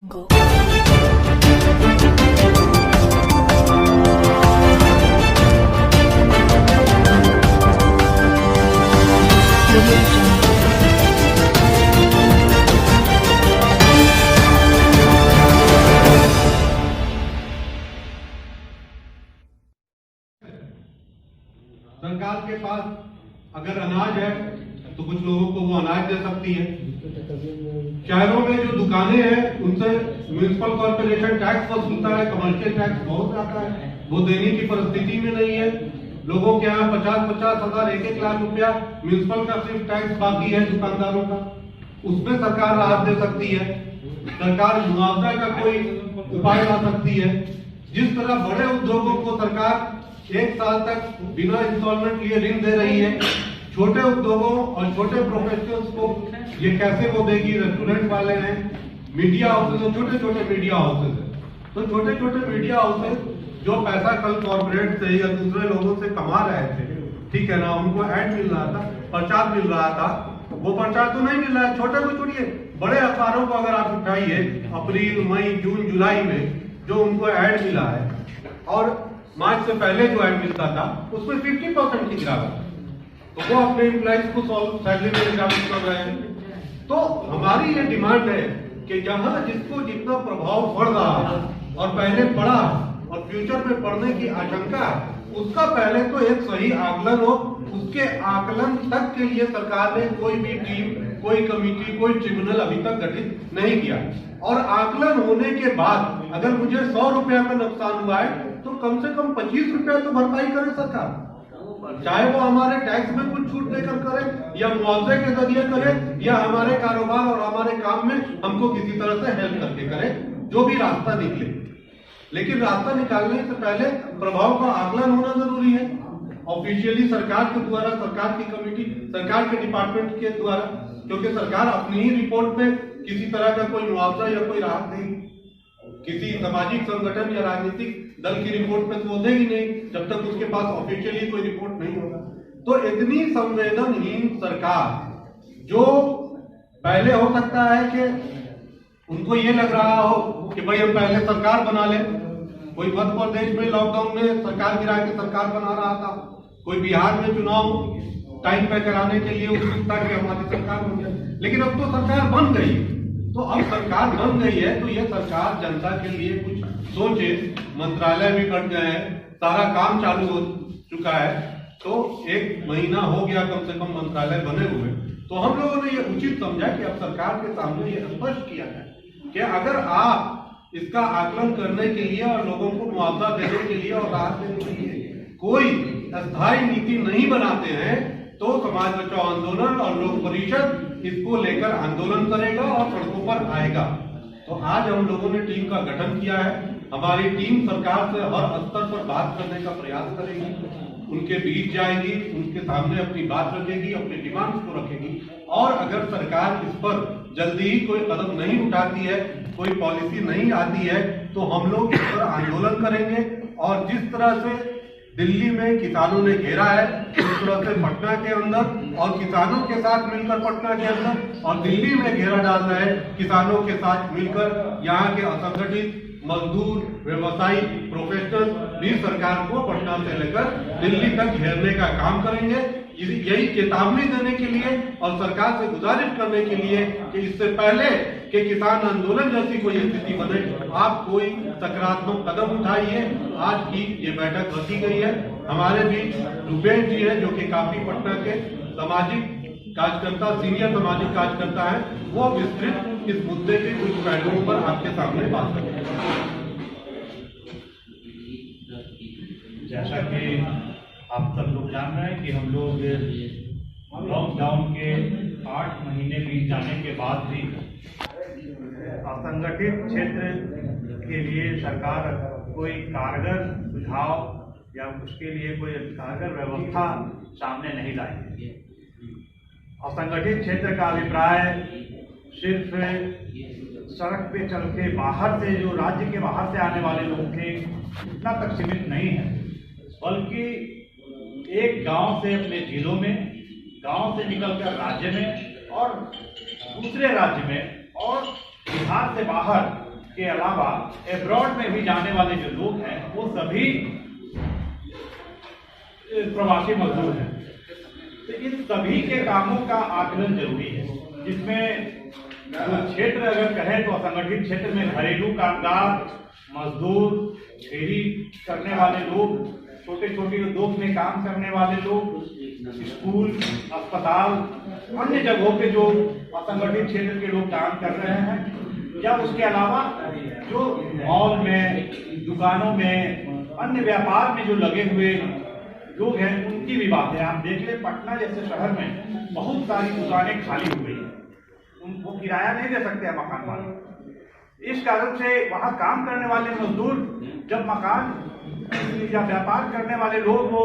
Go. सरकार के पास अगर अनाज है तो कुछ लोगों को वो अनाज दे सकती है। शहरों में जो दुकानें हैं उनसे म्युनिसिपल कॉर्पोरेशन टैक्स वसूलता है, कमर्शियल टैक्स बहुत आता है, वो देने की परिस्थिति में नहीं है। लोगों के यहाँ 50-50 हजार 1-1 लाख रुपया म्युनिसिपल का सिर्फ टैक्स बाकी है दुकानदारों का, उसमें सरकार राहत दे सकती है। सरकार मुआवजा का कोई उपाय ला सकती है। जिस तरह बड़े उद्योगों को सरकार 1 साल तक बिना इंस्टॉलमेंट लिए ऋण दे रही है, छोटे उद्योगों और छोटे प्रोफेशनल्स को ये कैसे वो देगी। रेस्टोरेंट वाले हैं, मीडिया हाउसेज, छोटे छोटे मीडिया हाउसेज है, तो छोटे छोटे मीडिया हाउसेज जो पैसा कल कॉर्पोरेट से या दूसरे लोगों से कमा रहे थे, ठीक है ना, उनको ऐड मिल रहा था, प्रचार मिल रहा था, वो प्रचार तो नहीं मिल रहा है। छोटे को छोड़िए, बड़े अखबारों को अगर आप उठाइए अप्रैल, मई, जून, जुलाई में जो उनको ऐड मिला है और मार्च से पहले जो ऐड मिलता था उसमें 50% की गिरावट, तो वो अपने एम्प्लॉइज को सैलरी में गिरावट कर रहे हैं। तो हमारी ये डिमांड है कि जहां जिसको जितना प्रभाव पड़ रहा है और पहले पड़ा और फ्यूचर में पड़ने की आशंका है, उसका पहले तो एक सही आकलन हो। उसके आकलन तक के लिए सरकार ने कोई भी टीम, कोई कमेटी, कोई ट्रिब्यूनल अभी तक गठित नहीं किया। और आकलन होने के बाद अगर मुझे 100 रुपया का नुकसान हुआ है तो कम से कम 25 रुपया तो भरपाई करे सरकार, चाहे वो हमारे टैक्स में कुछ छूट देकर करे या मुआवजे के जरिए करे या हमारे कारोबार और हमारे काम में हमको किसी तरह से हेल्प करके करे, जो भी रास्ता निकले। लेकिन रास्ता निकालने से पहले प्रभाव का आकलन होना जरूरी है, ऑफिशियली सरकार के द्वारा, सरकार की कमेटी, सरकार के डिपार्टमेंट के द्वारा, क्योंकि सरकार अपनी ही रिपोर्ट में किसी तरह का कोई मुआवजा या कोई राहत नहीं, किसी सामाजिक संगठन या राजनीतिक दल की रिपोर्ट में तो देगी नहीं जब तक उसके पास ऑफिशियली कोई रिपोर्ट नहीं होगा। तो इतनी संवेदनहीन सरकार, जो पहले हो सकता है कि उनको ये लग रहा हो कि भाई हम पहले सरकार बना ले, कोई मध्य प्रदेश में लॉकडाउन में सरकार गिरा के सरकार बना रहा था, कोई बिहार में चुनाव टाइम पे कराने के लिए उत्सुकता कि हमारी सरकार बन जाए, लेकिन अब तो सरकार बन गई। तो अब सरकार बन गई है तो ये सरकार जनता के लिए कुछ सोचे। मंत्रालय भी बढ़ गए हैं, सारा काम चालू हो चुका है, तो 1 महीना हो गया कम से कम मंत्रालय बने हुए। तो हम लोगों ने ये उचित समझा कि अब सरकार के सामने ये स्पष्ट किया है कि अगर आप इसका आकलन करने के लिए और लोगों को मुआवजा देने के लिए और राहत देने के लिए कोई अस्थायी नीति नहीं बनाते हैं तो समाज बचाओ आंदोलन और लोक परिषद इसको लेकर आंदोलन करेगा और सड़कों पर आएगा। तो आज हम लोगों ने टीम का गठन किया है। हमारी टीम सरकार से हर स्तर पर बात करने का प्रयास करेगी, उनके बीच जाएगी, उनके सामने अपनी बात रखेगी, अपनी डिमांड्स को रखेगी, और अगर सरकार इस पर जल्दी ही कोई कदम नहीं उठाती है, कोई पॉलिसी नहीं आती है, तो हम लोग इस पर आंदोलन करेंगे। और जिस तरह से दिल्ली में किसानों ने घेरा है, उस तरह से पटना के अंदर और किसानों के साथ मिलकर पटना के अंदर और दिल्ली में घेरा डाल रहे हैं किसानों के साथ मिलकर यहाँ के असंगठित मजदूर, व्यवसायी, प्रोफेशनल भी सरकार को पटना से लेकर दिल्ली तक घेरने का काम करेंगे। यही चेतावनी देने के लिए और सरकार से गुजारिश करने के लिए कि इससे पहले कि किसान आंदोलन जैसी कोई स्थिति बने, आप कोई सकारात्मक कदम उठाइए। आज की ये बैठक रखी गई है। हमारे बीच रुपेश जी है जो कि काफी पटना के सामाजिक कार्यकर्ता, सीनियर सामाजिक कार्यकर्ता है, वो विस्तृत इस मुद्दे के कुछ पहलुओं पर आपके सामने बात करेंगे। जैसा कि आप सब लोग जान रहे हैं कि हम लोग लॉकडाउन के 8 महीने बीत जाने के बाद भी असंगठित क्षेत्र के लिए सरकार कोई कारगर सुझाव या उसके लिए कोई कारगर व्यवस्था सामने नहीं लाई। असंगठित क्षेत्र का अभिप्राय सिर्फ सड़क पे चल के बाहर से, जो राज्य के बाहर से आने वाले लोग थे, इतना तक सीमित नहीं है, बल्कि एक गांव से अपने जिलों में, गांव से निकलकर राज्य में और दूसरे राज्य में और बिहार से बाहर के अलावा एब्रॉड में भी जाने वाले जो लोग हैं वो सभी प्रवासी मजदूर हैं। तो इन सभी के कामों का आकलन जरूरी है, जिसमें जो क्षेत्र अगर कहें तो असंगठित क्षेत्र में घरेलू कामगार, मजदूर, फेरी करने वाले लोग, छोटे छोटे उद्योग में काम करने वाले लोग, स्कूल, अस्पताल, अन्य जगहों पे जो असंगठित क्षेत्र के लोग काम कर रहे हैं, या उसके अलावा जो मॉल में, दुकानों में, अन्य व्यापार में जो लगे हुए लोग हैं, उनकी भी बात है। आप देख ले, पटना जैसे शहर में बहुत सारी दुकानें खाली हो गई हैं, उनको किराया नहीं दे सकते हैं मकान मालिक। इस कारण से वहाँ काम करने वाले मजदूर जब मकान या व्यापार करने वाले लोग वो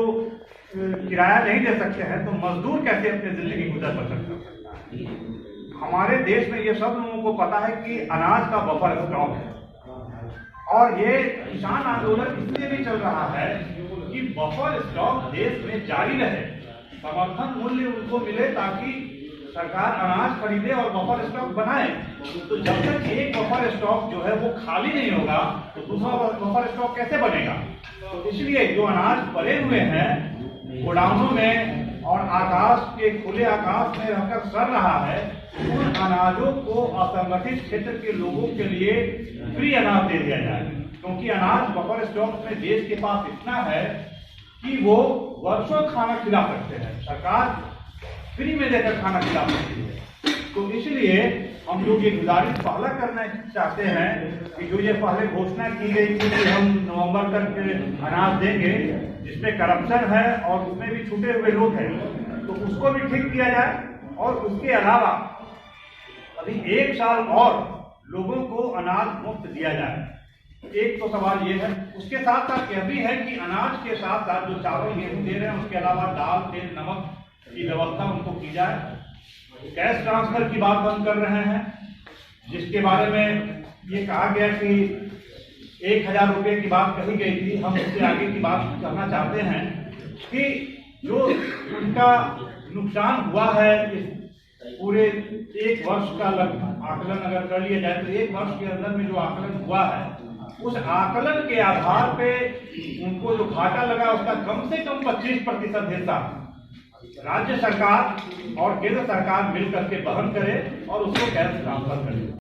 किराया नहीं दे सकते हैं, तो मजदूर कैसे अपनी जिंदगी गुजर बसर कर सकता है। हमारे देश में ये सब लोगों को पता है कि अनाज का बफर स्टॉक है, और ये किसान आंदोलन इसलिए भी चल रहा है कि बफर स्टॉक देश में जारी रहे, समर्थन मूल्य उनको मिले, ताकि सरकार अनाज खरीदे और बफर स्टॉक बनाए। तो जब तक एक बफर स्टॉक जो है वो खाली नहीं होगा, तो दूसरा बफर स्टॉक कैसे बनेगा। तो इसलिए जो अनाज पड़े हुए हैं गोडाउनों में और आकाश के खुले आकाश में रहकर सड़ रहा है, उन अनाजों को असंगठित क्षेत्र के लोगों के लिए फ्री अनाज दे दिया जाए, क्योंकि अनाज बफर स्टॉक में देश के पास इतना है कि वो वर्षों खाना खिला सकते हैं, सरकार फ्री में देकर खाना खिला सकती है। तो इसलिए हम लोग ये गुजारिश पहला करना चाहते हैं कि जो ये पहले घोषणा की गई थी कि हम नवंबर तक अनाज देंगे, जिसमें करप्शन है और उसमें भी छूटे हुए लोग हैं, तो उसको भी ठीक किया जाए। और उसके अलावा अभी 1 साल और लोगों को अनाज मुफ्त दिया जाए। एक तो सवाल ये है। उसके साथ साथ यह भी है कि अनाज के साथ साथ जो चावल गेहूं दे रहे हैं, उसके अलावा दाल, तेल, नमक की व्यवस्था उनको की जाए। कैश ट्रांसफर की बात हम कर रहे हैं, जिसके बारे में ये कहा गया कि 1000 रुपये की बात कही गई थी। हम उससे आगे की बात करना चाहते हैं कि जो उनका नुकसान हुआ है इस पूरे 1 वर्ष का आकलन अगर कर लिया जाए, तो 1 वर्ष के अंदर में जो आकलन हुआ है, उस आकलन के आधार पे उनको जो घाटा लगा उसका कम से कम 25% हिस्सा राज्य सरकार और केंद्र सरकार मिलकर के वहन करे और उसको कैश ट्रांसफर करे।